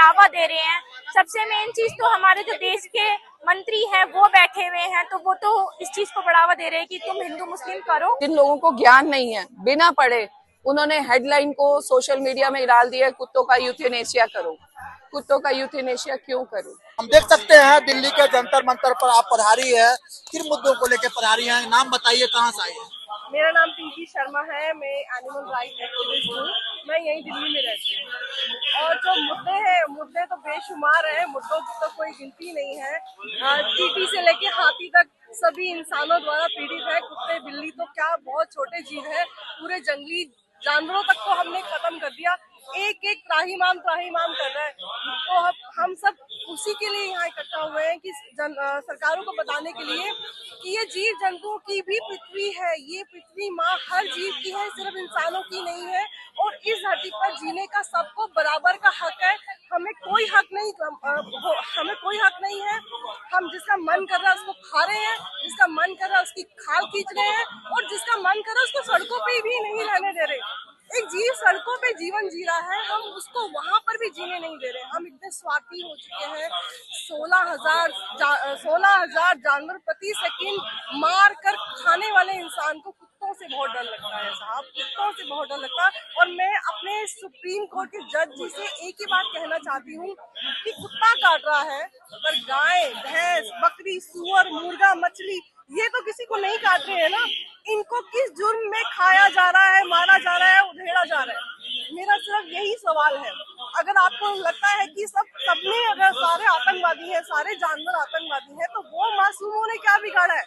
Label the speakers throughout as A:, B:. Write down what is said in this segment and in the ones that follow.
A: बढ़ावा दे रहे हैं। सबसे मेन चीज तो हमारे जो देश के मंत्री हैं वो बैठे हुए हैं, तो वो तो इस चीज को बढ़ावा दे रहे हैं कि तुम हिंदू मुस्लिम करो।
B: जिन लोगों को ज्ञान नहीं है, बिना पढ़े उन्होंने हेडलाइन को सोशल मीडिया में डाल दिया, कुत्तों का यूथेनेशिया करो। कुत्तों का यूथेनेशिया क्यों करो?
C: हम देख सकते हैं दिल्ली के जंतर मंतर पर आप पधारी है, किन मुद्दों को लेकर पधारी हैं? नाम बताइए, कहाँ से आई है?
D: मेरा नाम पिंकी शर्मा है, मैं एनिमल राइट एक्टिविस्ट हूँ। मैं यहीं दिल्ली में रहती हूँ और जो मुद्दे हैं, मुद्दे तो बेशुमार हैं, मुद्दों की तो कोई गिनती नहीं है। चींटी से लेके हाथी तक सभी इंसानों द्वारा पीड़ित है। कुत्ते बिल्ली तो क्या बहुत छोटे जीव है, पूरे जंगली जानवरों तक को हमने खत्म कर दिया। एक एक त्राहिमाम कर रहा है। तो हम सब उसी के लिए यहाँ इकट्ठा हुए हैं कि सरकारों को बताने के लिए कि ये जीव जंतुओं की भी पृथ्वी है, ये पृथ्वी माँ हर जीव की है, सिर्फ इंसानों की नहीं है। और इस धरती पर जीने का सबको बराबर का हक है। हमें कोई हक नहीं है। हम जिसका मन कर रहा है उसको खा रहे हैं, जिसका मन कर रहा है उसकी खाल खींच रहे हैं और जिसका मन कर रहा है उसको सड़कों पे भी नहीं रहने दे रहे। एक जीव सड़कों पे जीवन जी रहा है, हम उसको वहां पर भी जीने नहीं दे रहे। हम इतने स्वार्थी हो चुके हैं। 16,000 जानवर प्रति सेकंड मार कर खाने वाले इंसान को कुत्तों से बहुत डर लगता है साहब, कुत्तों से बहुत डर लगता है। और मैं अपने सुप्रीम कोर्ट के जज जी से एक ही बात कहना चाहती हूँ कि कुत्ता काट रहा है पर गाय, भैंस, बकरी, सुअर, मुर्गा, मछली ये तो किसी को नहीं काट रहे हैं ना। इनको किस जुर्म में खाया जा रहा है, मारा जा रहा है, उधेड़ा जा रहा है? मेरा सिर्फ यही सवाल है। अगर आपको लगता है कि सबने अगर सारे आतंकवादी हैं, सारे जानवर आतंकवादी हैं, तो वो मासूमों ने क्या बिगाड़ा है?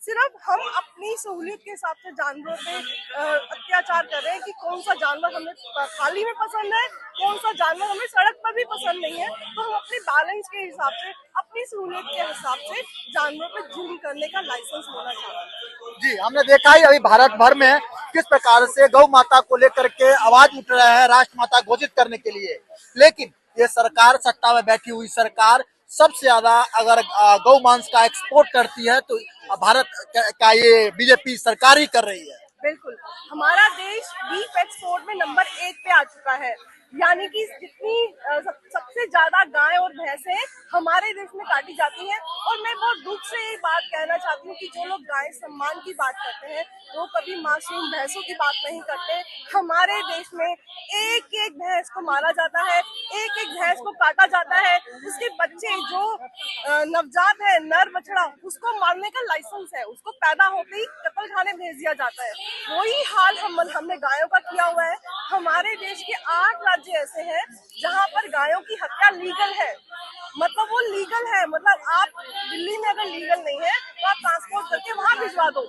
D: सिर्फ हम अपनी सहूलियत के हिसाब से जानवरों पे अत्याचार कर रहे हैं कि कौन सा जानवर हमें थाली में पसंद है, कौन सा जानवर हमें सड़क पर भी पसंद नहीं है। तो हम अपने बैलेंस के हिसाब से, अपनी सहूलियत के हिसाब से जानवरों पे जुल्म करने का लाइसेंस होना चाहिए।
C: जी, हमने देखा ही अभी भारत भर में किस प्रकार से गौ माता को लेकर के आवाज उठ रहा है राष्ट्र माता घोषित करने के लिए। लेकिन ये सरकार, सत्ता में बैठी हुई सरकार सबसे ज्यादा अगर गौ मांस का एक्सपोर्ट करती है तो भारत का ये बीजेपी सरकार ही कर रही है।
D: बिल्कुल, हमारा देश बीफ एक्सपोर्ट में नंबर 1 पे आ चुका है। यानी कि जितनी सबसे ज्यादा गाय और भैंसें हमारे देश में काटी जाती हैं। और मैं बहुत दुख से ये बात कहना चाहती हूँ कि जो लोग गाय सम्मान की बात करते हैं वो कभी मासूम भैंसों की बात नहीं करते। हमारे देश में एक एक भैंस को मारा जाता है, एक एक भैंस को काटा जाता है। उसके बच्चे जो नवजात है, नर बछड़ा, उसको मारने का लाइसेंस है, उसको पैदा होते ही कत्लखाने भेज दिया जाता है। वही हाल हमने गायों का किया हुआ है। हमारे देश के 8 राज्य ऐसे हैं जहाँ पर गायों की हत्या लीगल है। मतलब वो लीगल है, मतलब आप दिल्ली में अगर लीगल नहीं है तो आप ट्रांसपोर्ट करके वहाँ भिजवा दो।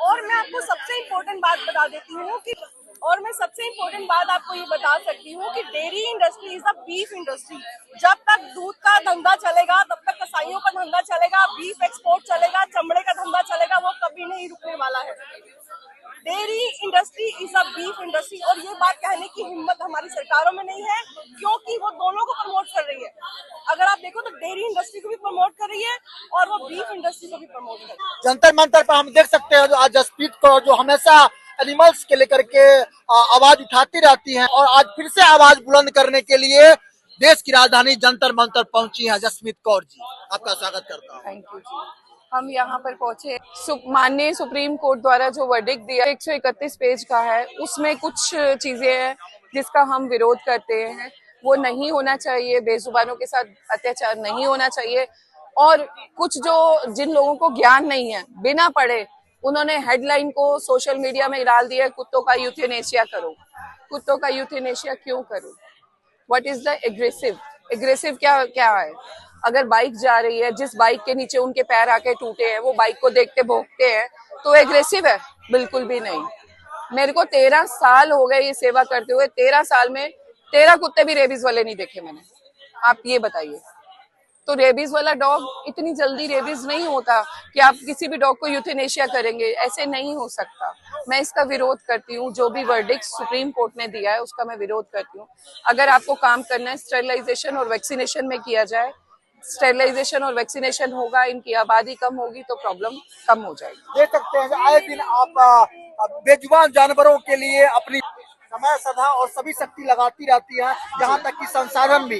D: और मैं आपको सबसे इम्पोर्टेंट बात बता देती हूँ कि आपको ये बता सकती हूँ कि dairy industry is a beef industry. जब तक दूध का धंधा चलेगा तब तक कसाईयों का धंधा चलेगा, बीफ एक्सपोर्ट चलेगा, चमड़े का धंधा चलेगा, वो कभी नहीं रुकने वाला है। Dairy industry is a beef industry. और ये बात कहने की हिम्मत हमारी सरकारों में नहीं है क्योंकि वो दोनों को प्रमोट कर रही है। अगर आप देखो तो डेयरी इंडस्ट्री को भी प्रमोट कर रही है और वो बीफ इंडस्ट्री को भी प्रमोट कर रही है।
C: जंतर मंतर पर हम देख सकते हैं जो आज जसप्रीत कौर जो हमेशा एनिमल्स के लेकर के आवाज उठाती रहती हैं और आज फिर से आवाज बुलंद करने के लिए देश की राजधानी जंतर मंतर पहुंची हैं जसप्रीत कौर जी। आपका स्वागत करता हूँ।
B: थैंक यू जी। हम यहाँ पर पहुंचे, माननीय सुप्रीम कोर्ट द्वारा जो वर्डिक्ट दिया 131 पेज का है, उसमें कुछ चीजें हैं जिसका हम विरोध करते हैं। वो नहीं होना चाहिए, बेजुबानों के साथ अत्याचार नहीं होना चाहिए। और कुछ जिन लोगों को ज्ञान नहीं है, बिना पढ़े उन्होंने हेडलाइन को सोशल मीडिया में डाल दिया, कुत्तों का यूथेनेशिया करो। कुत्तों का यूथेनेशिया क्यों करो? व्हाट इज द एग्रेसिव क्या है? अगर बाइक जा रही है, जिस बाइक के नीचे उनके पैर आके टूटे हैं, वो बाइक को देखते भौंकते हैं, तो एग्रेसिव है? बिल्कुल भी नहीं। मेरे को 13 साल हो गए ये सेवा करते हुए, 13 साल में 13 कुत्ते भी रेबीज वाले नहीं देखे मैंने। आप ये बताइए। तो रेबीज वाला डॉग, इतनी जल्दी रेबीज नहीं होता कि आप किसी भी डॉग को यूथेनेशिया करेंगे, ऐसे नहीं हो सकता। मैं इसका विरोध करती हूँ। जो भी वर्डिक्ट सुप्रीम कोर्ट ने दिया है उसका मैं विरोध करती हूँ। अगर आपको काम करना है स्टेरिलाइजेशन और वैक्सीनेशन में किया जाए, स्टेरिलाइजेशन और वैक्सीनेशन होगा, इनकी आबादी कम होगी तो प्रॉब्लम कम हो जाएगी।
C: देख सकते हैं आए दिन आप बेजुबान जानवरों के लिए अपनी समय श्रद्धा और सभी शक्ति लगाती रहती है, यहाँ तक कि संसाधन भी।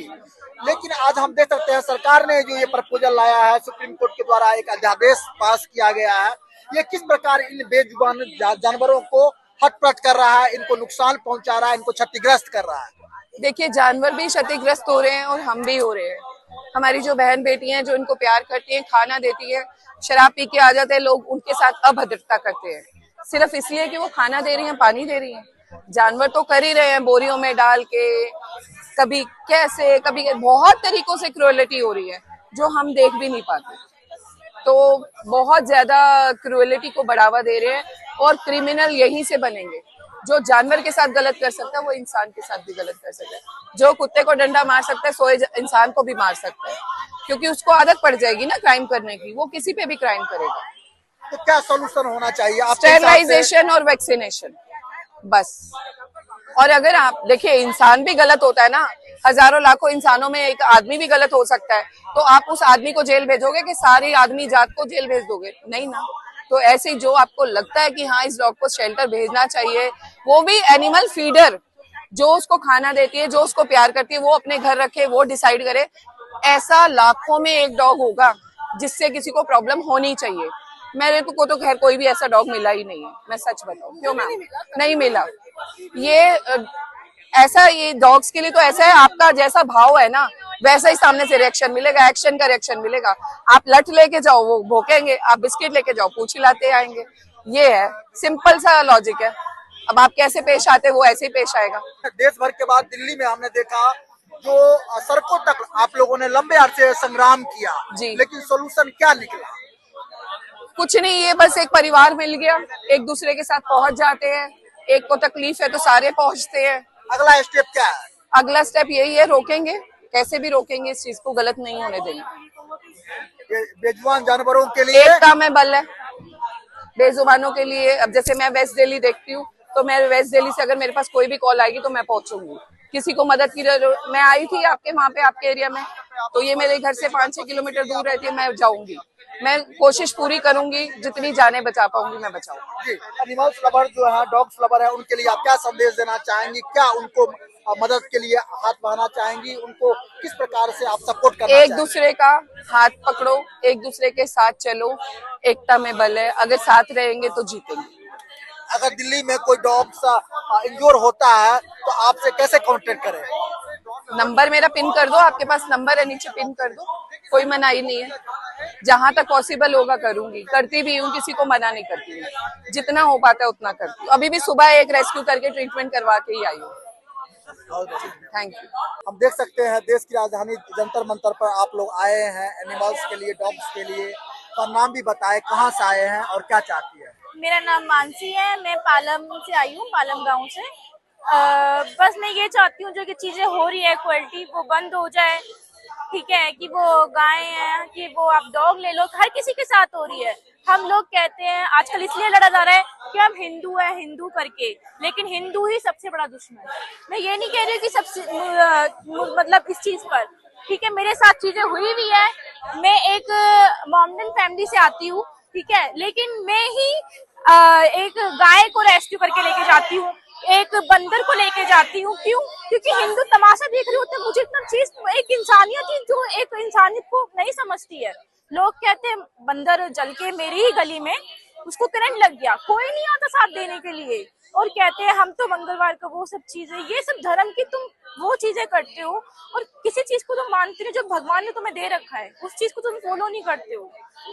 C: लेकिन आज हम देख सकते हैं सरकार ने जो ये प्रपोजल लाया है, सुप्रीम कोर्ट के द्वारा एक अध्यादेश पास किया गया है, ये किस प्रकार इन बेजुबान जानवरों को हतप्रत कर रहा है, इनको नुकसान पहुंचा रहा है, इनको क्षतिग्रस्त कर रहा है।
B: देखिए, जानवर भी क्षतिग्रस्त हो रहे हैं और हम भी हो रहे हैं। हमारी जो बहन बेटी हैं, जो इनको प्यार करती हैं, खाना देती है, शराब पी के आ जाते हैं लोग, उनके साथ अभद्रता करते हैं सिर्फ इसलिए कि वो खाना दे रही हैं, पानी दे रही हैं। जानवर तो कर ही रहे हैं, बोरियों में डाल के, कभी कैसे, कभी बहुत तरीकों से क्रूएलिटी हो रही है जो हम देख भी नहीं पाते। तो बहुत ज्यादा क्रूएलिटी को बढ़ावा दे रहे हैं और क्रिमिनल यहीं से बनेंगे। जो जानवर के साथ गलत कर सकता है वो इंसान के साथ भी गलत कर सकता है। जो कुत्ते को डंडा मार सकता है सोए इंसान को भी मार सकता है, क्योंकि उसको आदत पड़ जाएगी ना क्राइम करने की, वो किसी पे भी क्राइम करेगा।
C: तो क्या सोल्यूशन होना चाहिए आपके हिसाब से?
B: स्टेरिलाइजेशन और वैक्सीनेशन बस। और अगर आप देखिए, इंसान भी गलत होता है ना, हजारों लाखों इंसानों में एक आदमी भी गलत हो सकता है, तो आप उस आदमी को जेल भेजोगे कि सारी आदमी जात को जेल भेज दोगे? नहीं ना। तो ऐसे ही जो आपको लगता है कि हाँ इस डॉग को शेल्टर भेजना चाहिए, वो भी एनिमल फीडर जो उसको खाना देती है, जो उसको प्यार करती है, वो अपने घर रखे, वो डिसाइड करे। ऐसा लाखों में एक डॉग होगा जिससे किसी को प्रॉब्लम होनी चाहिए। मेरे को तो खैर कोई भी ऐसा डॉग मिला ही नहीं है, मैं सच बताऊं। क्यों मैम? नहीं मिला। ये डॉग्स के लिए तो ऐसा है, आपका जैसा भाव है ना वैसा ही सामने से रिएक्शन मिलेगा, एक्शन का रिएक्शन मिलेगा। आप लठ लेके जाओ वो भौंकेंगे, आप बिस्किट लेके जाओ पूंछ हिलाते आएंगे। ये है, सिंपल सा लॉजिक है। अब आप कैसे पेश आते वो ऐसे ही पेश आएगा।
C: देश भर के बाद दिल्ली में हमने देखा जो सड़कों तक आप लोगों ने लंबे अरसे संग्राम किया
B: जी।
C: लेकिन सोल्यूशन क्या निकला?
B: कुछ नहीं, ये बस एक परिवार मिल गया, एक दूसरे के साथ पहुंच जाते हैं। एक को तकलीफ है तो सारे पहुंचते हैं।
C: अगला स्टेप क्या है?
B: अगला स्टेप यही है, रोकेंगे, कैसे भी रोकेंगे, इस चीज को गलत नहीं होने देंगे।
C: बेजुबान जानवरों के लिए
B: एक काम है बल है बेजुबानों के लिए। अब जैसे मैं वेस्ट दिल्ली देखती हूँ, तो मैं वेस्ट दिल्ली से अगर मेरे पास कोई भी कॉल आएगी तो मैं पहुंचूंगी। किसी को मदद की जरूरत, मैं आई थी आपके वहाँ पे, आपके एरिया में, तो ये मेरे घर से 5-6 किलोमीटर दूर रहती है, मैं जाऊंगी। मैं कोशिश पूरी करूंगी, जितनी जाने बचा पाऊंगी मैं बचाऊंगी।
C: एनिमल्स लवर जो है, डॉग्स लवर है, उनके लिए आप क्या संदेश देना चाहेंगी? क्या उनको मदद के लिए हाथ बढ़ाना चाहेंगी? उनको किस प्रकार से आप सपोर्ट करना
B: एक
C: चाहेंगी?
B: दूसरे का हाथ पकड़ो, एक दूसरे के साथ चलो, एकता में बल है। अगर साथ रहेंगे तो जीतेंगे।
C: अगर दिल्ली में कोई डॉग इंजोर होता है तो आपसे कैसे कांटेक्ट करें?
B: नंबर मेरा पिन कर दो, आपके पास नंबर है नीचे, पिन कर दो, कोई मनाही नहीं है। जहां तक पॉसिबल होगा करूंगी, करती भी हूँ, किसी को मना नहीं करती हूँ। जितना हो पाता है उतना करती हूँ। अभी भी सुबह एक रेस्क्यू करके ट्रीटमेंट करवा के ही आई हूँ। Thank you.
C: हम देख सकते हैं देश की राजधानी जंतर मंतर पर आप लोग आए हैं एनिमल्स के लिए, डॉग्स के लिए। तो नाम भी बताए, कहाँ से आए हैं और क्या चाहती है?
A: मेरा नाम मानसी है, मैं पालम से आई हूँ, पालम गांव से। बस मैं ये चाहती हूँ जो कि चीजें हो रही है क्वालिटी वो बंद हो जाए, ठीक है। कि वो गाय हैं, कि वो आप डॉग ले लो, हर किसी के साथ हो रही है। हम लोग कहते हैं आजकल इसलिए लड़ा जा रहा है कि हम हिंदू है, हिंदू करके, लेकिन हिंदू ही सबसे बड़ा दुश्मन है। मैं ये नहीं कह रही कि सबसे मतलब इस चीज पर, ठीक है, मेरे साथ चीजें हुई भी है। मैं एक मोमडन फैमिली से आती हूँ, ठीक है, लेकिन मैं ही एक गाय को रेस्क्यू करके लेके जाती हूँ, एक बंदर को लेके जाती हूँ। क्यों? क्योंकि हिंदू तमाशा देख रहे होते हैं। मुझे इतना चीज, एक इंसानियत थी जो एक इंसानियत को नहीं समझती है। लोग कहते हैं बंदर जल के मेरी ही गली में उसको करंट लग गया, कोई नहीं आता साथ देने के लिए, और कहते हैं हम तो मंगलवार को वो सब चीजें, ये सब धर्म की तुम वो चीजें करते हो और किसी चीज को तुम मानते हो जो भगवान ने तुम्हें दे रखा है, उस चीज को तुम फॉलो नहीं करते हो,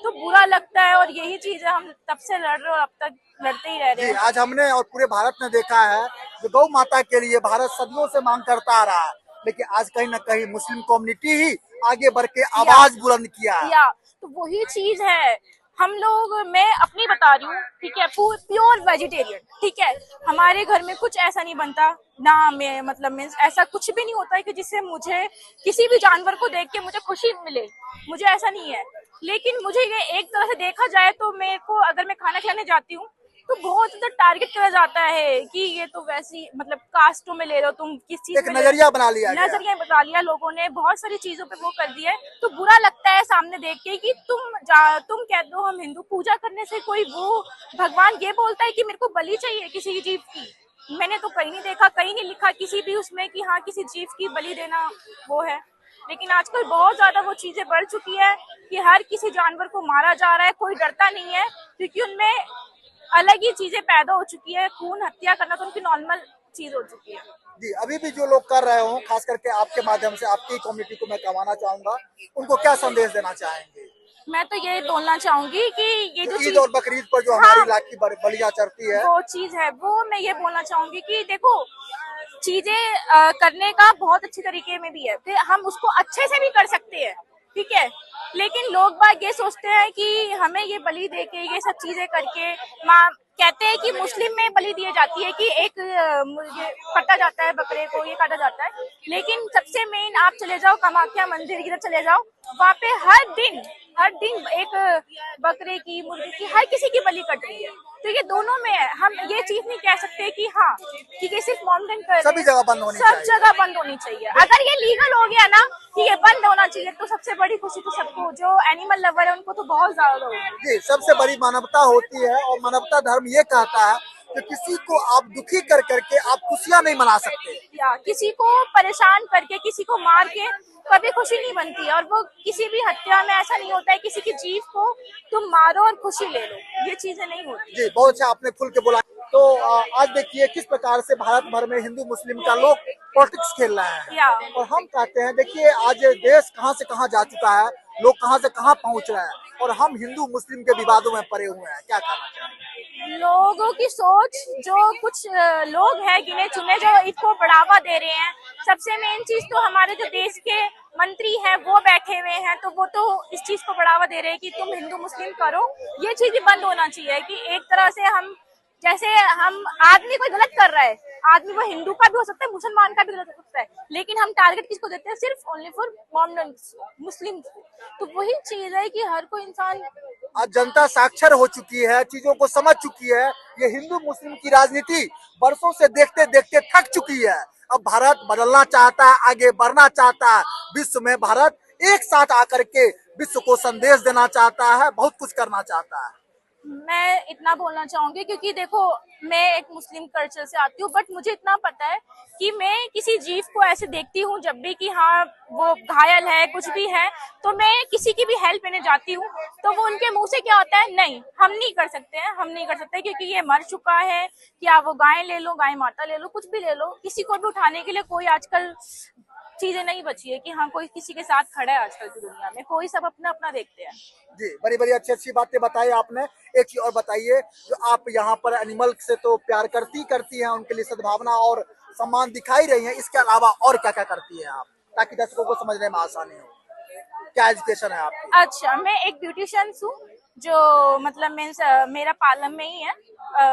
A: तो बुरा लगता है। और यही चीज है, हम तब से लड़ रहे हो और अब तक लड़ते ही रह रहे हैं।
C: आज हमने और पूरे भारत ने देखा है जो गौ माता के लिए भारत सदियों से मांग करता आ रहा है, लेकिन आज कहीं ना कहीं मुस्लिम कम्युनिटी ही आगे बढ़ के आवाज बुलंद किया है।
A: तो वही चीज है। हम लोग, मैं अपनी बता रही हूँ, ठीक है, प्योर वेजिटेरियन, ठीक है। हमारे घर में कुछ ऐसा नहीं बनता ना, मैं मतलब मीन्स ऐसा कुछ भी नहीं होता है कि जिससे मुझे किसी भी जानवर को देख के मुझे खुशी मिले, मुझे ऐसा नहीं है। लेकिन मुझे ये एक तरह से देखा जाए तो मेरे को, अगर मैं खाना खिलाने जाती हूँ तो बहुत ज्यादा टारगेट करा जाता है कि ये तो वैसी मतलब कास्टों में ले रहे हो तुम, किस चीज में
C: नजरिया बना लिया,
A: नजरिया बना लिया लोगों ने, बहुत सारी चीजों पे वो कर दिया है। तो बुरा लगता है सामने देख के कि तुम कह दो हम हिंदू, पूजा करने से कोई वो भगवान ये बोलता है कि मेरे को बलि चाहिए किसी चीज की, मैंने तो कहीं नहीं देखा, कहीं नहीं लिखा किसी भी उसमें कि हाँ किसी जीव की बलि देना वो है। लेकिन आजकल बहुत ज्यादा वो चीजें बढ़ चुकी है कि हर किसी जानवर को मारा जा रहा है, कोई डरता नहीं है, क्योंकि उनमें अलग ही चीजें पैदा हो चुकी है। खून हत्या करना तो उनकी नॉर्मल चीज हो चुकी है।
C: जी, अभी भी जो लोग कर रहे हो, खास करके आपके माध्यम से आपकी कम्युनिटी को मैं कहवाना चाहूंगा, उनको क्या संदेश देना चाहेंगे?
A: मैं तो ये बोलना चाहूंगी कि ये जो
C: ईद
A: चीज,
C: और बकरीद पर जो
A: हाँ,
C: हमारी इलाकी बलियां चढ़ती है,
A: वो चीज है, वो मैं ये बोलना चाहूंगी कि देखो चीजें करने का बहुत अच्छे तरीके में भी है, फिर हम उसको अच्छे से भी कर सकते हैं, ठीक है। लेकिन लोग बाग ये सोचते हैं कि हमें ये बलि देके ये सब चीजें करके, माँ कहते हैं कि मुस्लिम में बलि दी जाती है कि एक ये कटा जाता है बकरे को, ये काटा जाता है। लेकिन सबसे मेन आप चले जाओ कामाख्या मंदिर की तरफ चले जाओ, वहाँ पे हर दिन एक बकरे की, मुर्गी की, हर किसी की बलि कट रही है। तो ये दोनों में है, हम ये चीज नहीं कह सकते कि हाँ ठीक है सिर्फ मोमडन कर रहे हैं,
C: सभी जगह बंद होनी
A: सब
C: चाहिए।
A: जगह बंद होनी चाहिए। अगर ये लीगल हो गया ना कि ये बंद होना चाहिए, तो सबसे बड़ी खुशी तो सबको, जो एनिमल लवर है उनको तो बहुत ज्यादा होगी।
C: जी, सबसे बड़ी मानवता होती है, और मानवता धर्म ये कहता है कि किसी को आप दुखी कर करके आप खुशियां नहीं मना सकते।
A: या किसी को परेशान करके, किसी को मार के कभी खुशी नहीं बनती है। और वो किसी भी हत्या में ऐसा नहीं होता है किसी की जीव को तुम मारो और खुशी ले लो, ये चीजें नहीं होती।
C: जी, बहुत अच्छा आपने खुल के बोला। तो आज देखिए किस प्रकार से भारत भर में हिंदू मुस्लिम का लोग पॉलिटिक्स खेल रहे हैं,
A: या
C: और हम कहते हैं देखिए आज देश कहां से कहां जा चुका है, लोग कहां से कहां पहुंच रहे हैं, और हम हिंदू मुस्लिम के विवादों में पड़े हुए हैं। क्या कहना चाहिए?
A: लोगों की सोच, जो कुछ लोग हैं गिने चुने जो इसको बढ़ावा दे रहे हैं, सबसे मेन चीज तो हमारे जो देश के मंत्री हैं वो बैठे हुए हैं, तो वो तो इस चीज को बढ़ावा दे रहे हैं कि तुम हिंदू मुस्लिम करो। ये चीज भी बंद होना चाहिए कि एक तरह से हम, जैसे हम आदमी कोई गलत कर रहा है, आदमी वो हिंदू का भी हो सकता है, मुसलमान का भी गलत हो सकता है, लेकिन हम टारगेट किसको देते हैं? सिर्फ ओनली फॉर मोमडन्स, मुस्लिम। तो वही चीज है कि हर कोई इंसान,
C: आज जनता साक्षर हो चुकी है, चीजों को समझ चुकी है। ये हिंदू मुस्लिम की राजनीति वर्षों से देखते देखते थक चुकी है। अब भारत बदलना चाहता है, आगे बढ़ना चाहता है, विश्व में भारत एक साथ आकर के विश्व को संदेश देना चाहता है, बहुत कुछ करना चाहता है।
A: मैं इतना बोलना चाहूंगी क्योंकि देखो मैं एक मुस्लिम कल्चर से आती हूँ, बट मुझे इतना पता है कि मैं किसी जीव को ऐसे देखती हूँ जब भी कि हाँ वो घायल है, कुछ भी है, तो मैं किसी की भी हेल्प लेने जाती हूँ, तो वो उनके मुंह से क्या होता है, नहीं हम नहीं कर सकते हैं, हम नहीं कर सकते क्योंकि ये मर चुका है, कि आप वो गाय ले लो, गाय माता ले लो, कुछ भी ले लो, किसी को भी उठाने के लिए कोई आजकल चीजें नहीं बची है कि हाँ कोई किसी के साथ खड़ा है। आजकल की दुनिया में कोई सब अपना अपना देखते हैं।
C: जी, बड़ी बड़ी अच्छी अच्छी बातें बताई आपने। एक चीज और बताइए, जो आप यहाँ पर एनिमल से तो प्यार करती हैं, उनके लिए सद्भावना और सम्मान दिखाई रही है, इसके अलावा और क्या क्या करती हैं आप, ताकि दर्शकों को समझने में आसानी हो? क्या एजुकेशन है आपकी?
A: अच्छा, मैं एक ब्यूटिशियन हूँ, जो मतलब मीन्स मेरा पार्लर में ही है,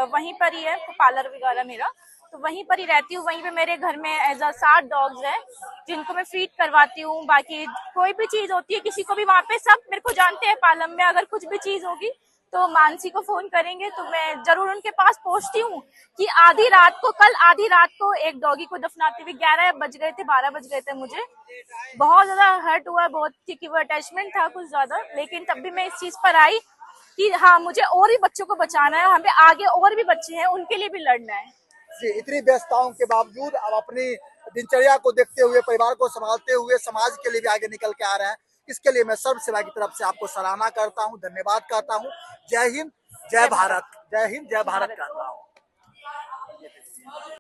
A: वहीं पर ही है पार्लर वगैरह मेरा, तो वहीं पर ही रहती हूँ। वहीं पे मेरे घर में एज अ 7 डॉग्स हैं जिनको मैं फीड करवाती हूँ। बाकी कोई भी चीज होती है, किसी को भी वहाँ पे सब मेरे को जानते हैं पार्लर में, अगर कुछ भी चीज होगी तो मानसी को फोन करेंगे तो मैं जरूर उनके पास पहुंचती हूँ। कि कल आधी रात को एक डॉगी को दफनाते हुए 11 बज गए थे, 12 बज गए थे, मुझे बहुत ज्यादा हर्ट हुआ, बहुत, क्योंकि वो अटैचमेंट था कुछ ज्यादा, लेकिन तब भी मैं इस चीज पर आई कि हाँ मुझे और भी बच्चों को बचाना है, हमें आगे और भी बच्चे हैं उनके लिए भी लड़ना है।
C: जी, इतनी व्यस्तताओं के बावजूद अब अपनी दिनचर्या को देखते हुए, परिवार को संभालते हुए समाज के लिए भी आगे निकल के आ रहे हैं। इसके लिए मैं सर्व सेवा की तरफ से आपको सराहना करता हूँ, धन्यवाद करता हूँ। जय हिंद, जय भारत। जय हिंद, जय भारत कहता हूँ।